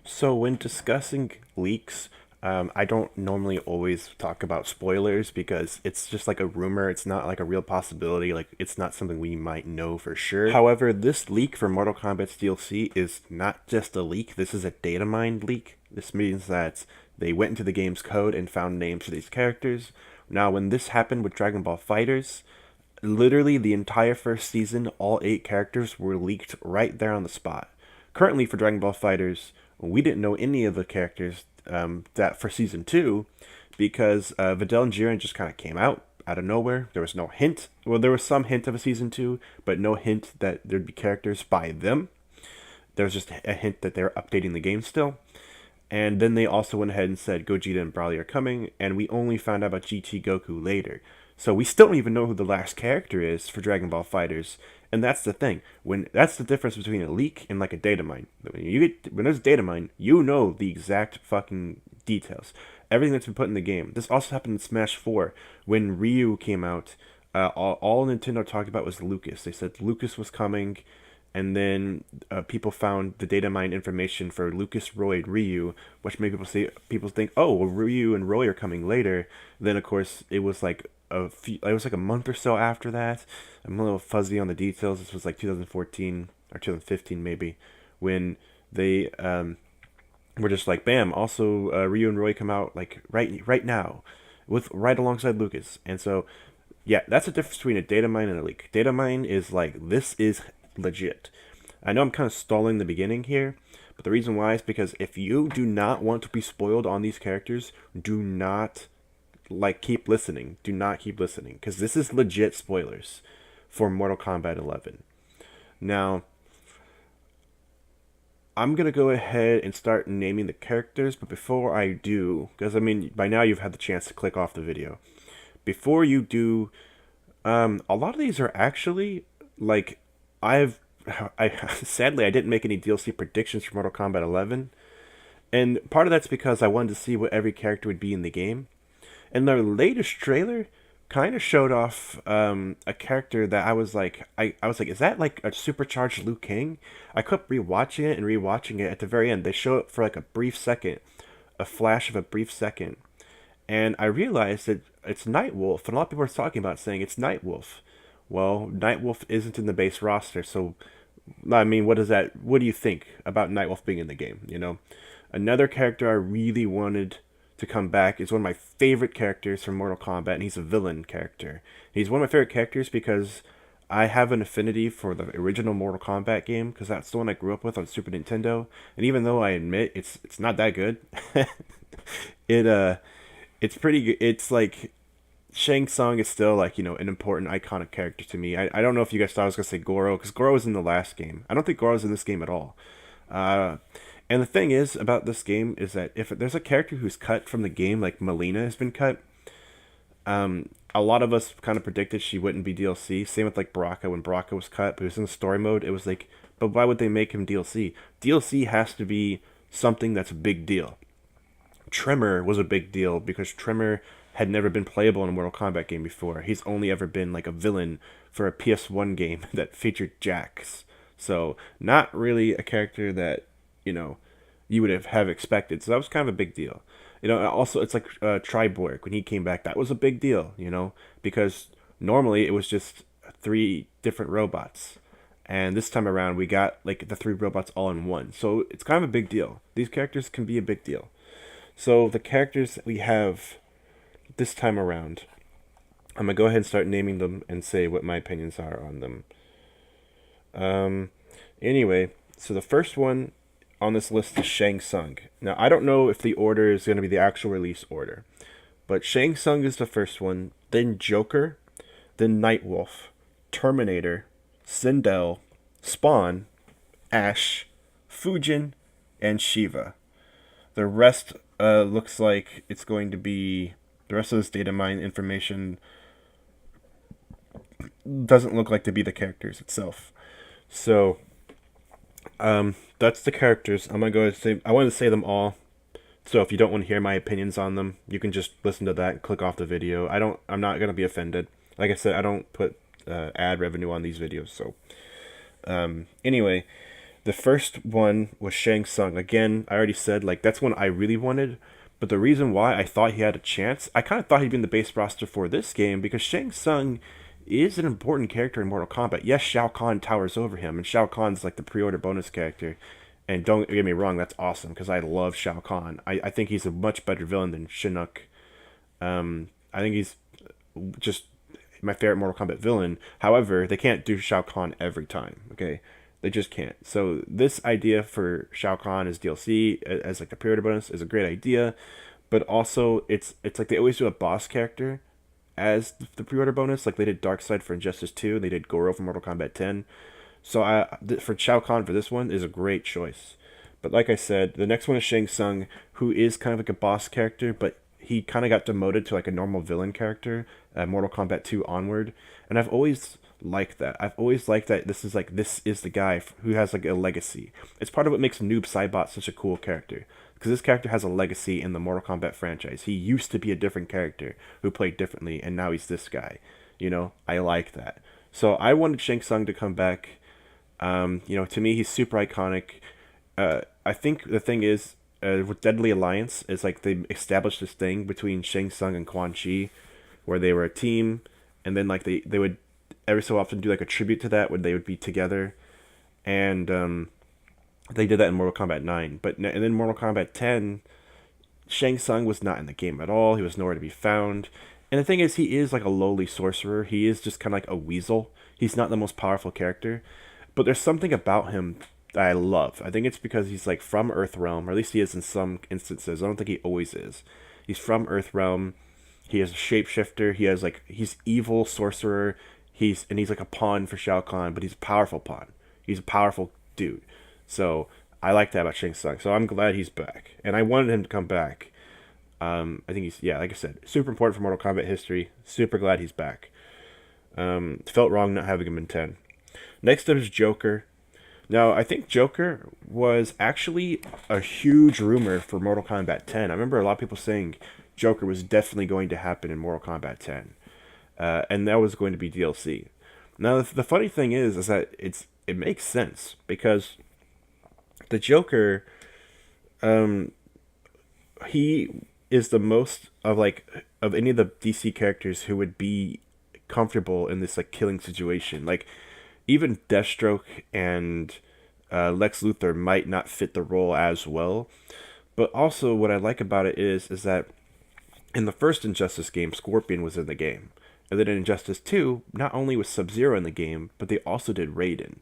So when discussing leaks, I don't normally always talk about spoilers because it's just like a rumor. It's not like a real possibility. Like it's not something we might know for sure. However, this leak for Mortal Kombat's DLC is not just a leak. This is a data mine leak. This means that they went into the game's code and found names for these characters. Now, when this happened with Dragon Ball Fighters, literally the entire first season, all 8 characters were leaked right there on the spot. Currently, for Dragon Ball Fighters, we didn't know any of the characters that for season 2 because Videl and Jiren just kind of came out of nowhere. There was no hint. Well, there was some hint of a season 2, but no hint that there'd be characters by them. There was just a hint that they were updating the game still. And then they also went ahead and said Gogeta and Broly are coming, and we only found out about GT Goku later. So we still don't even know who the last character is for Dragon Ball Fighters, and that's the thing. When that's the difference between a leak and like a data mine. When there's a data mine, you know the exact fucking details, everything that's been put in the game. This also happened in Smash 4 when Ryu came out. All Nintendo talked about was Lucas. They said Lucas was coming, and then people found the data mine information for Lucas, Roy, and Ryu, which made people think, oh, well, Ryu and Roy are coming later. Then of course it was like a month or so after that. I'm a little fuzzy on the details. This was like 2014 or 2015 maybe, when they were just like, bam. Also, Ryu and Roy come out like right now, with right alongside Lucas, and so yeah, that's the difference between a data mine and a leak. Data mine is like, this is legit. I know I'm kind of stalling the beginning here, but the reason why is because if you do not want to be spoiled on these characters, do not keep listening. Do not keep listening because this is legit spoilers for Mortal Kombat 11. Now, I'm gonna go ahead and start naming the characters, but before I do, because I mean by now you've had the chance to click off the video. Before you do, a lot of these are actually like I've I sadly I didn't make any DLC predictions for Mortal Kombat 11, and part of that's because I wanted to see what every character would be in the game. And their latest trailer kind of showed off a character that I was like, is that like a supercharged Liu Kang? I kept rewatching it and rewatching it. At the very end, they show it for like a brief second, a flash of a brief second, and I realized that it's Nightwolf, and a lot of people are talking about saying it's Nightwolf. Well, Nightwolf isn't in the base roster, so I mean, what does that? What do you think about Nightwolf being in the game? You know, another character I really wanted to come back is one of my favorite characters from Mortal Kombat, and he's a villain character. He's one of my favorite characters because I have an affinity for the original Mortal Kombat game because that's the one I grew up with on Super Nintendo. And even though I admit it's not that good, it it's pretty good. It's like Shang Tsung is still like, an important iconic character to me. I don't know if you guys thought I was gonna say Goro, because Goro was in the last game. I don't think Goro's in this game at all. Uh, and the thing is about this game is that if there's a character who's cut from the game, like Melina has been cut, a lot of us kind of predicted she wouldn't be DLC. Same with like Baraka. When Baraka was cut, but it was in the story mode, it was like, but why would they make him DLC? DLC has to be something that's a big deal. Tremor was a big deal because Tremor had never been playable in a Mortal Kombat game before. He's only ever been like a villain for a PS1 game that featured Jax. So not really a character that, you know, you would have expected. So that was kind of a big deal. Also it's like Triborg when he came back. That was a big deal, because normally it was just 3 different robots. And this time around we got like the 3 robots all in one. So it's kind of a big deal. These characters can be a big deal. So the characters that we have this time around, I'm gonna go ahead and start naming them and say what my opinions are on them. Um, anyway, so the first one on this list is Shang Tsung. Now I don't know if the order is gonna be the actual release order, but Shang Tsung is the first one, then Joker, then Nightwolf, Terminator, Sindel, Spawn, Ash, Fujin, and Shiva. The rest looks like it's going to be the rest of this data mine information doesn't look like to be the characters itself. So that's the characters. I'm gonna go and say I want to say them all. So if you don't want to hear my opinions on them, you can just listen to that and click off the video. I'm not gonna be offended. Like I said, I don't put ad revenue on these videos. So anyway, The first one was Shang Tsung. Again, I already said like that's one I really wanted, but the reason why I thought he had a chance, I kind of thought he'd be in the base roster for this game because Shang Tsung is an important character in Mortal Kombat. Yes, Shao Kahn towers over him, and Shao Kahn's like the pre-order bonus character. And don't get me wrong, that's awesome because I love Shao Kahn. I think he's a much better villain than Shinnok. I think he's just my favorite Mortal Kombat villain. However, they can't do Shao Kahn every time. Okay, they just can't. So this idea for Shao Kahn as DLC as like the pre-order bonus is a great idea, but also it's like they always do a boss character as the pre-order bonus. Like they did Darkseid for Injustice 2, they did Goro for Mortal Kombat 10. So for Shao Kahn for this one is a great choice. But like I said, the next one is Shang Tsung, who is kind of like a boss character, but he kind of got demoted to like a normal villain character, Mortal Kombat 2 onward, and I've always liked that. I've always liked that this is the guy who has like a legacy. It's part of what makes Noob Saibot such a cool character because this character has a legacy in the Mortal Kombat franchise. He used to be a different character who played differently, and now he's this guy. I like that. So I wanted Shang Tsung to come back. To me, he's super iconic. I think the thing is, with Deadly Alliance, is like they established this thing between Shang Tsung and Quan Chi, where they were a team, and then like they would every so often do like a tribute to that when they would be together, and they did that in Mortal Kombat 9. And then Mortal Kombat 10, Shang Tsung was not in the game at all. He was nowhere to be found. And the thing is, he is like a lowly sorcerer. He is just kind of like a weasel. He's not the most powerful character, but there's something about him that I love. I think it's because he's like from Earthrealm, or at least he is in some instances. I don't think he always is. He's from Earthrealm. He is a shapeshifter. He's evil sorcerer. He's like a pawn for Shao Kahn, but he's a powerful pawn. He's a powerful dude. So I like that about Shang Tsung. So I'm glad he's back, and I wanted him to come back. I think he's, yeah, like I said, super important for Mortal Kombat history. Super glad he's back. Felt wrong not having him in 10. Next up is Joker. Now, I think Joker was actually a huge rumor for Mortal Kombat 10. I remember a lot of people saying Joker was definitely going to happen in Mortal Kombat 10. And that was going to be DLC. Now, the funny thing is that it makes sense because the Joker, he is the most of any of the DC characters who would be comfortable in this like killing situation. Like even Deathstroke and Lex Luthor might not fit the role as well. But also what I like about it is that in the first Injustice game, Scorpion was in the game. And then in Injustice 2, not only was Sub-Zero in the game, but they also did Raiden.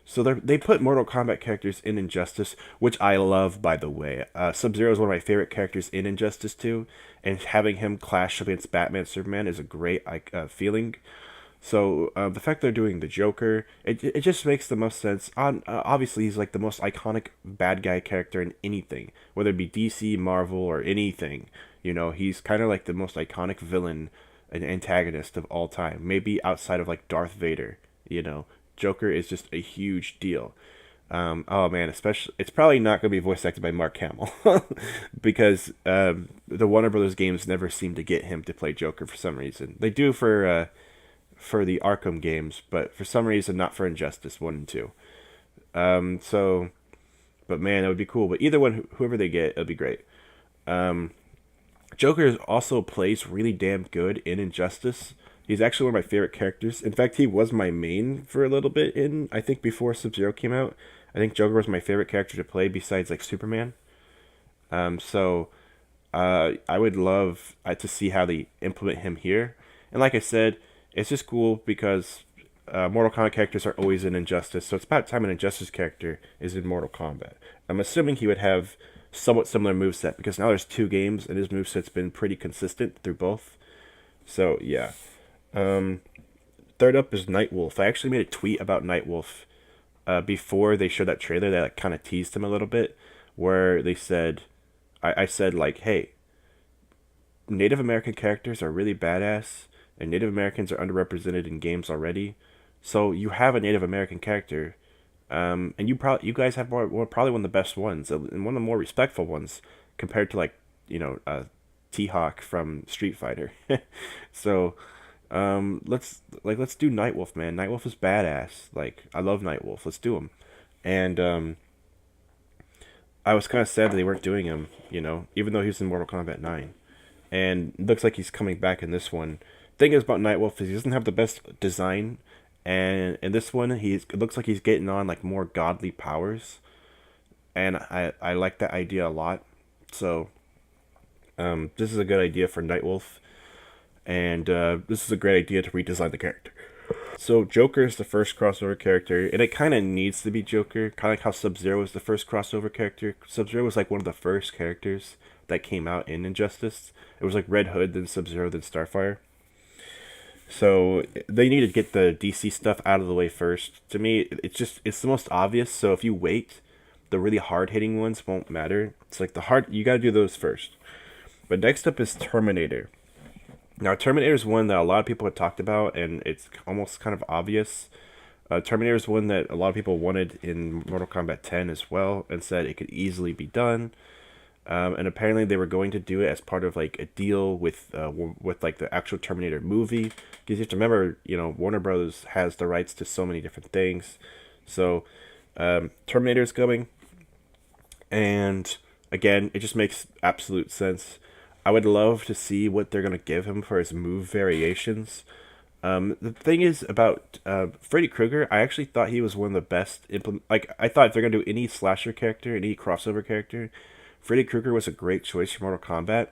So they put Mortal Kombat characters in Injustice, which I love, by the way. Sub-Zero is one of my favorite characters in Injustice 2, and having him clash against Batman Superman is a great feeling. So the fact they're doing the Joker, it just makes the most sense. Obviously, he's like the most iconic bad guy character in anything, whether it be DC, Marvel, or anything. He's kind of like the most iconic villain and antagonist of all time. Maybe outside of like Darth Vader. Joker is just a huge deal. Oh man, especially it's probably not going to be voice acted by Mark Hamill because the Warner Brothers games never seem to get him to play Joker for some reason. They do for the Arkham games, but for some reason not for Injustice 1 and 2. But man, it would be cool. But either one, whoever they get, it'll be great. Joker also plays really damn good in Injustice. He's actually one of my favorite characters. In fact, he was my main for a little bit I think before Sub-Zero came out. I think Joker was my favorite character to play besides like Superman. I would love to see how they implement him here. And like I said, it's just cool because Mortal Kombat characters are always in Injustice, so it's about time an Injustice character is in Mortal Kombat. I'm assuming he would have somewhat similar moveset because now there's 2 games and his moveset's been pretty consistent through both. So yeah. Third up is Nightwolf. I actually made a tweet about Nightwolf before they showed that trailer that kind of teased him a little bit, where they said, I said like, hey, Native American characters are really badass, and Native Americans are underrepresented in games already. So you have a Native American character, and you guys have probably one of the best ones and one of the more respectful ones compared to like T-Hawk from Street Fighter. So let's do Nightwolf, man. Nightwolf is badass. Like I love Nightwolf. Let's do him. and I was kind of sad that they weren't doing him. You know, even though he was in Mortal Kombat 9, and it looks like he's coming back in this one. Thing is about Nightwolf is he doesn't have the best design, and in this one it looks like he's getting on like more godly powers, and I like that idea a lot. So this is a good idea for Nightwolf, and this is a great idea to redesign the character. So Joker is the first crossover character, and it kind of needs to be Joker, kind of like how Sub-Zero was the first crossover character. Sub-Zero was like one of the first characters that came out in Injustice. It was like Red Hood, then Sub-Zero, then Starfire. So they need to get the DC stuff out of the way first. To me, it's the most obvious. So if you wait, the really hard hitting ones won't matter. It's like the hard you got to do those first. But next up is Terminator. Now, Terminator is one that a lot of people have talked about, and it's almost kind of obvious. Terminator is one that a lot of people wanted in Mortal Kombat 10 as well, and said it could easily be done. And apparently, they were going to do it as part of like a deal with like the actual Terminator movie. Because you have to remember, you know, Warner Brothers has the rights to so many different things. So, Terminator is coming, and again, it just makes absolute sense. I would love to see what they're gonna give him for his move variations. The thing is about Freddy Krueger, I actually thought he was one of the best Like I thought if they're gonna do any slasher character, any crossover character, Freddy Krueger was a great choice for Mortal Kombat.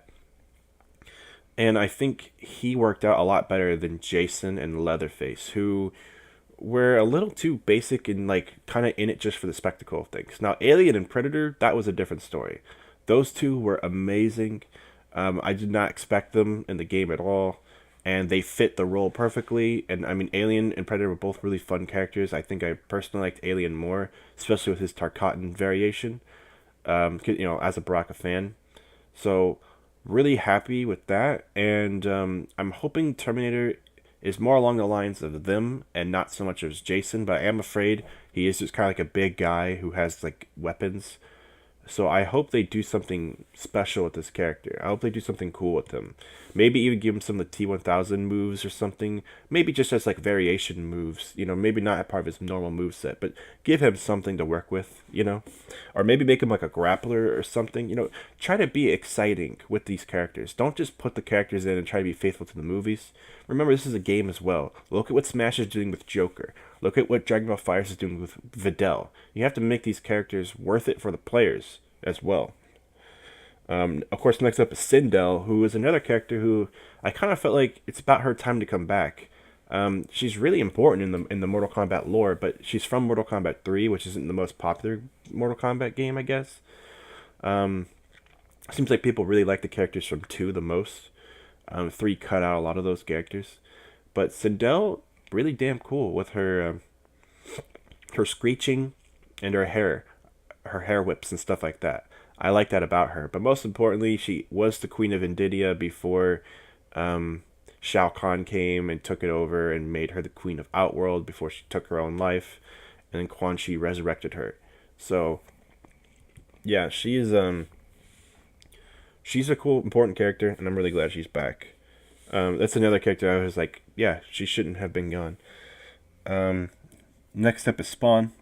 And I think he worked out a lot better than Jason and Leatherface, who were a little too basic and like kind of in it just for the spectacle of things. Now, Alien and Predator, that was a different story. Those two were amazing. I did not expect them in the game at all, and they fit the role perfectly. And I mean, Alien and Predator were both really fun characters. I think I personally liked Alien more, especially with his Tarkatan variation. You know, as a Baraka fan, so really happy with that. And I'm hoping Terminator is more along the lines of them and not so much as Jason. But I am afraid he is just kind of like a big guy who has like weapons. So I hope they do something special with this character. I hope they do something cool with him. Maybe even give him some of the T1000 moves or something. Maybe just as like variation moves. You know, maybe not a part of his normal moveset, but give him something to work with, you know? Or maybe make him like a grappler or something. You know, try to be exciting with these characters. Don't just put the characters in and try to be faithful to the movies. Remember, this is a game as well. Look at what Smash is doing with Joker. Look at what Dragon Ball FighterZ is doing with Videl. You have to make these characters worth it for the players as well. Of course, next up is Sindel, who is another character who I kind of felt like it's about her time to come back. She's really important in the Mortal Kombat lore, but she's from Mortal Kombat 3, which isn't the most popular Mortal Kombat game, I guess. Seems like people really like the characters from 2 the most. 3 cut out a lot of those characters, but Sindel really damn cool with her her screeching and her hair whips and stuff like that. I like that about her. But most importantly, she was the Queen of India before Shao Kahn came and took it over and made her the Queen of Outworld before she took her own life, and then Quan Chi resurrected her. So yeah, she's a cool, important character, and I'm really glad she's back. That's another character I was like, yeah, she shouldn't have been gone. Next up is Spawn.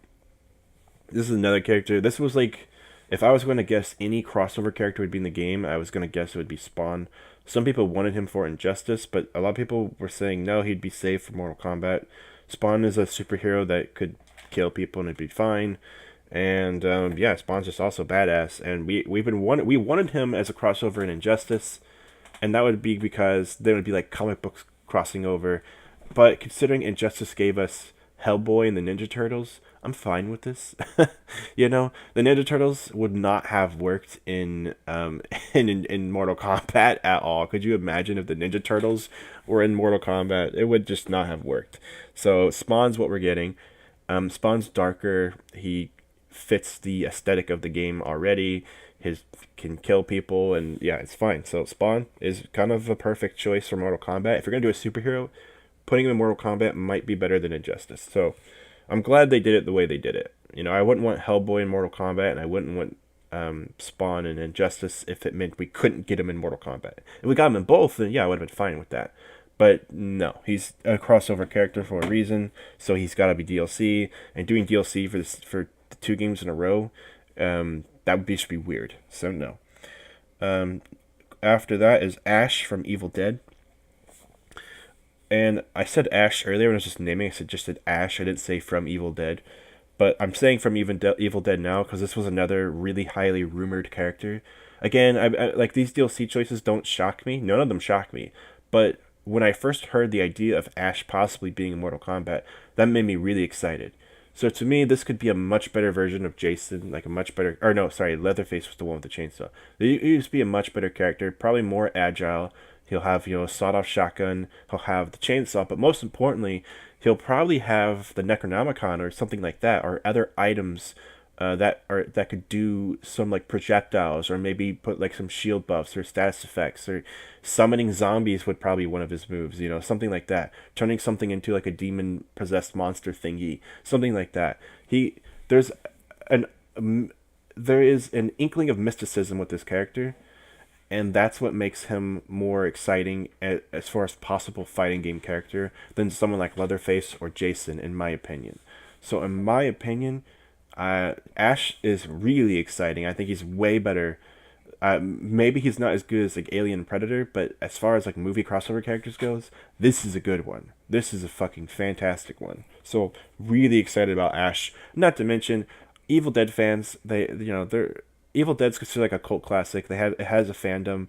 This is another character. This was like, if I was going to guess any crossover character would be in the game, I was going to guess it would be Spawn. Some people wanted him for Injustice, but a lot of people were saying no, he'd be safe for Mortal Kombat. Spawn is a superhero that could kill people and it'd be fine. And yeah, Spawn's just also badass. And we wanted him as a crossover in Injustice, and that would be because they would be like comic books crossing over. But considering Injustice gave us Hellboy and the Ninja Turtles, I'm fine with this. You know, the Ninja Turtles would not have worked in in Mortal Kombat at all. Could you imagine if the Ninja Turtles were in Mortal Kombat? It would just not have worked. So Spawn's what we're getting. Spawn's darker. He fits the aesthetic of the game already. His can kill people, and yeah, it's fine. So Spawn is kind of a perfect choice for Mortal Kombat. If you're gonna do a superhero, putting him in Mortal Kombat might be better than Injustice. So I'm glad they did it the way they did it. You know, I wouldn't want Hellboy in Mortal Kombat, and I wouldn't want Spawn in Injustice if it meant we couldn't get him in Mortal Kombat. If we got him in both, then yeah, I would have been fine with that. But no, he's a crossover character for a reason, so he's got to be DLC. And doing DLC for the 2 games in a row, that would be should be weird. So no. Um, After that is Ash from Evil Dead. And I said Ash earlier when I was just naming. I said Ash. I didn't say from Evil Dead, but I'm saying from Evil Dead now because this was another really highly rumored character. Again, like these DLC choices don't shock me. None of them shock me. But when I first heard the idea of Ash possibly being in Mortal Kombat, that made me really excited. So to me, this could be a much better version of Jason, like a much better, or no, sorry, Leatherface was the one with the chainsaw. He used to be a much better character, probably more agile. He'll have, a sawed-off shotgun. He'll have the chainsaw, but most importantly, he'll probably have the Necronomicon or something like that, or other items that could do some like projectiles, or maybe put like some shield buffs or status effects, or summoning zombies would probably be one of his moves. Something like that, turning something into like a demon possessed monster thingy, something like that. He there's an there is an inkling of mysticism with this character, and that's what makes him more exciting as far as possible fighting game character than someone like Leatherface or Jason, in my opinion. So, in my opinion, Ash is really exciting. I think he's way better. Maybe he's not as good as like Alien Predator, but as far as like movie crossover characters goes, this is a good one. This is a fucking fantastic one. So really excited about Ash. Not to mention, Evil Dead fans. They're Evil Dead's considered like a cult classic. It has a fandom,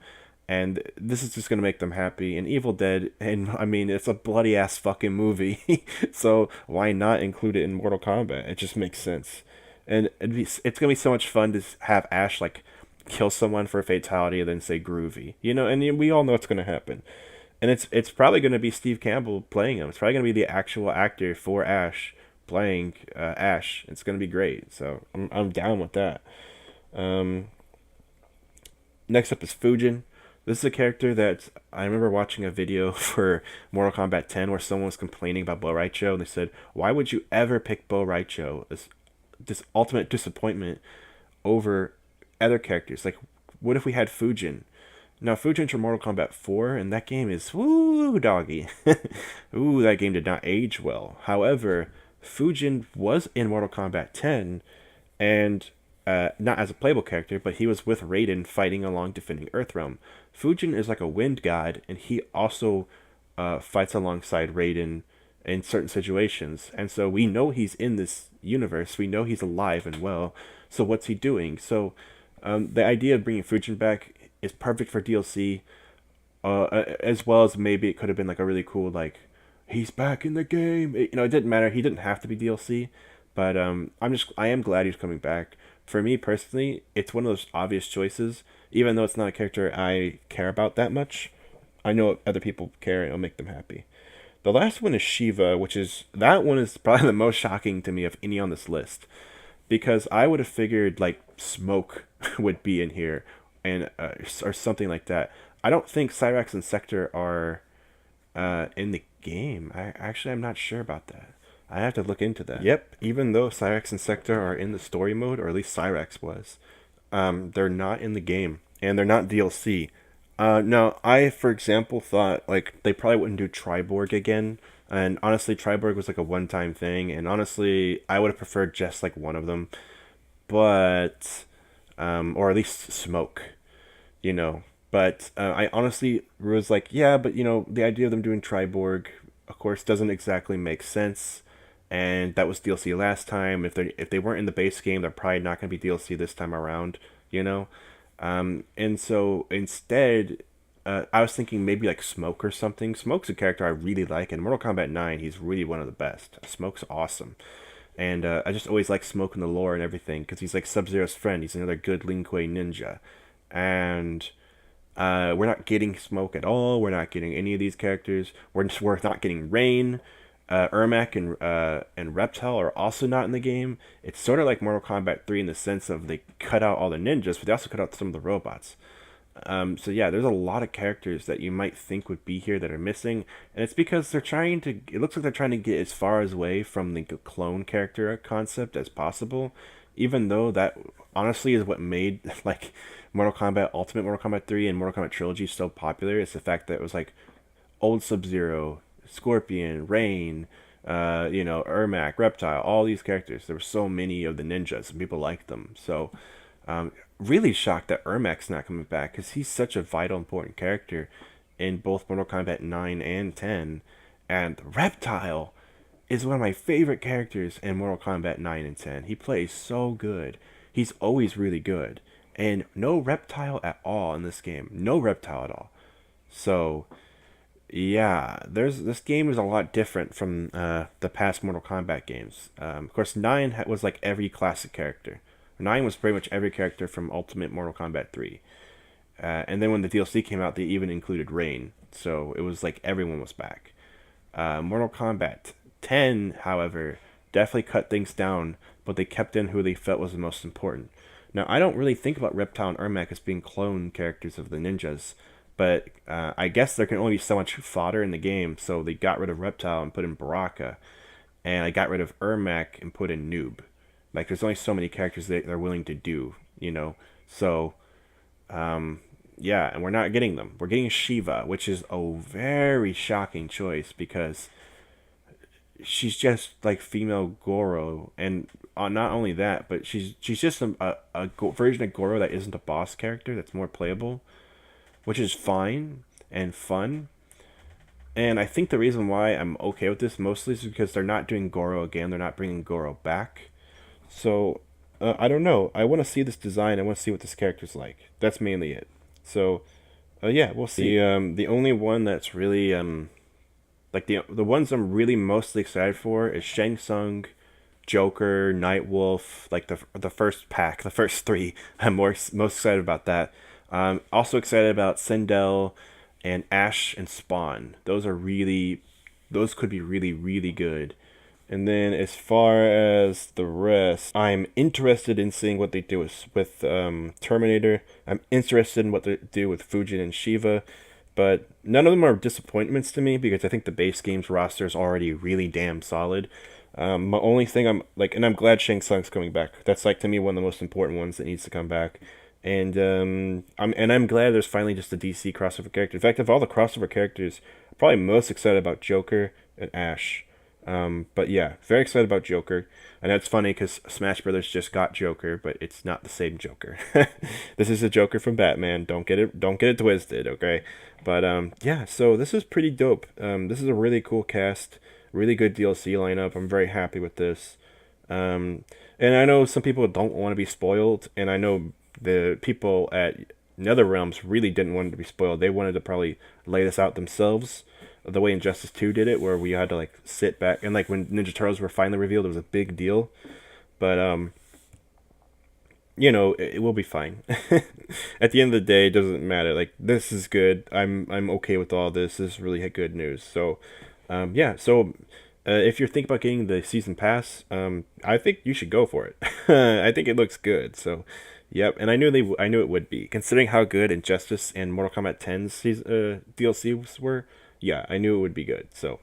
and this is just gonna make them happy. And Evil Dead, and I mean, it's a bloody ass fucking movie, so why not include it in Mortal Kombat? It just makes sense, and it's gonna be so much fun to have Ash like kill someone for a fatality and then say groovy, and we all know it's gonna happen. And it's probably gonna be Steve Campbell playing him. It's probably gonna be the actual actor for Ash playing Ash. It's gonna be great. So I'm down with that. Um, Next up is Fujin. This is a character that I remember watching a video for Mortal Kombat 10 where someone was complaining about Bo Raicho, and they said, "Why would you ever pick Bo Raicho as this ultimate disappointment over other characters? Like, what if we had Fujin?" Now, Fujin's from Mortal Kombat 4, and that game is woo doggy. Ooh, that game did not age well. However, Fujin was in Mortal Kombat 10, and not as a playable character, but he was with Raiden fighting along defending Earthrealm. Fujin is like a wind god, and he also fights alongside Raiden in certain situations. And so we know he's in this universe. We know he's alive and well. So what's he doing? So the idea of bringing Fujin back is perfect for DLC, as well as maybe it could have been like a really cool like he's back in the game. It didn't matter. He didn't have to be DLC, but I am glad he's coming back. For me personally, it's one of those obvious choices, even though it's not a character I care about that much. I know other people care and it'll make them happy. The last one is Shiva, that one is probably the most shocking to me of any on this list, because I would have figured like Smoke would be in here, and or something like that. I don't think Cyrax and Sector are in the game. I'm not sure about that. I have to look into that. Yep, even though Cyrax and Sector are in the story mode, or at least Cyrax was, they're not in the game, and they're not DLC. Now, I, for example, thought like they probably wouldn't do Triborg again, and honestly, Triborg was like a one-time thing, and honestly, I would have preferred just like one of them, but, or at least Smoke, But I honestly was like, yeah, but the idea of them doing Triborg, of course, doesn't exactly make sense. And that was DLC last time. If they weren't in the base game, they're probably not going to be DLC this time around, And so instead, I was thinking maybe like Smoke or something. Smoke's a character I really like. In Mortal Kombat 9, he's really one of the best. Smoke's awesome. And I just always like Smoke in the lore and everything, because he's like Sub-Zero's friend. He's another good Lin Kuei ninja. And we're not getting Smoke at all. We're not getting any of these characters. We're not getting Rain. Ermac and Reptile are also not in the game. It's sort of like Mortal Kombat 3 in the sense of they cut out all the ninjas, but they also cut out some of the robots. So yeah, there's a lot of characters that you might think would be here that are missing, and it's because it looks like they're trying to get as far away from the clone character concept as possible, even though that honestly is what made like Ultimate Mortal Kombat 3 and Mortal Kombat Trilogy so popular. It's the fact that it was like old Sub-Zero, Scorpion, Rain, You know, Ermac, Reptile, all these characters. There were so many of the ninjas, and people liked them. So, really shocked that Ermac's not coming back because he's such a vital, important character in both Mortal Kombat 9 and 10. And Reptile is one of my favorite characters in Mortal Kombat 9 and 10. He plays so good. He's always really good. And no Reptile at all in this game. No Reptile at all. So, yeah, there's this game is a lot different from the past Mortal Kombat games. Of course, 9 was like every classic character. 9 was pretty much every character from Ultimate Mortal Kombat 3. And then when the DLC came out, they even included Rain. So it was like everyone was back. Mortal Kombat 10, however, definitely cut things down, but they kept in who they felt was the most important. Now, I don't really think about Reptile and Ermac as being clone characters of the ninjas, but I guess there can only be so much fodder in the game, so they got rid of Reptile and put in Baraka, and I got rid of Ermac and put in Noob. Like, there's only so many characters they're willing to do, you know? So, yeah, and we're not getting them. We're getting Shiva, which is a very shocking choice because she's just like female Goro, and not only that, but she's just version of Goro that isn't a boss character that's more playable, which is fine and fun. And I think the reason why I'm okay with this mostly is because they're not doing Goro again. They're not bringing Goro back. So I don't know. I want to see this design. I want to see what this character's like. That's mainly it. So yeah, we'll see. The only one that's really like the ones I'm really mostly excited for is Shang Tsung, Joker, Nightwolf, like the first pack, the first three. I'm most excited about that. Also excited about Sindel and Ash and Spawn. Those could be really, really good. And then as far as the rest, I'm interested in seeing what they do with Terminator. I'm interested in what they do with Fujin and Shiva. But none of them are disappointments to me because I think the base game's roster is already really damn solid. My only thing I'm like, and I'm glad Shang Tsung's coming back. That's like to me one of the most important ones that needs to come back. And I'm glad there's finally just a DC crossover character. In fact, of all the crossover characters, I'm probably most excited about Joker and Ash. But yeah, very excited about Joker. I know it's funny because Smash Brothers just got Joker, but it's not the same Joker. This is a Joker from Batman. Don't get it twisted, okay? But yeah, so this is pretty dope. This is a really cool cast, really good DLC lineup. I'm very happy with this. And I know some people don't want to be spoiled, and I know the people at NetherRealms really didn't want it to be spoiled. They wanted to probably lay this out themselves, the way Injustice 2 did it, where we had to like sit back and like when Ninja Turtles were finally revealed, it was a big deal. But you know, it will be fine. At the end of the day, it doesn't matter. Like this is good. I'm okay with all this. This is really good news. So yeah. So if you're thinking about getting the season pass, I think you should go for it. I think it looks good. So yep. And I knew it would be, considering how good Injustice and Mortal Kombat 10's DLCs were. Yeah, I knew it would be good. So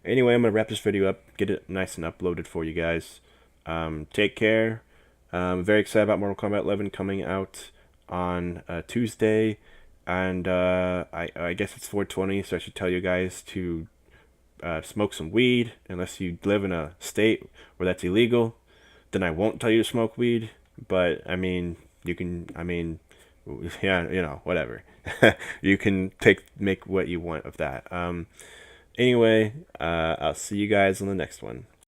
anyway, I'm gonna wrap this video up, get it nice and uploaded for you guys. Take care. I'm very excited about Mortal Kombat 11 coming out on Tuesday, and I guess it's 420, so I should tell you guys to smoke some weed, unless you live in a state where that's illegal. Then I won't tell you to smoke weed, but I mean, you can, I mean, yeah, you know, whatever. You can make what you want of that. Anyway, I'll see you guys on the next one.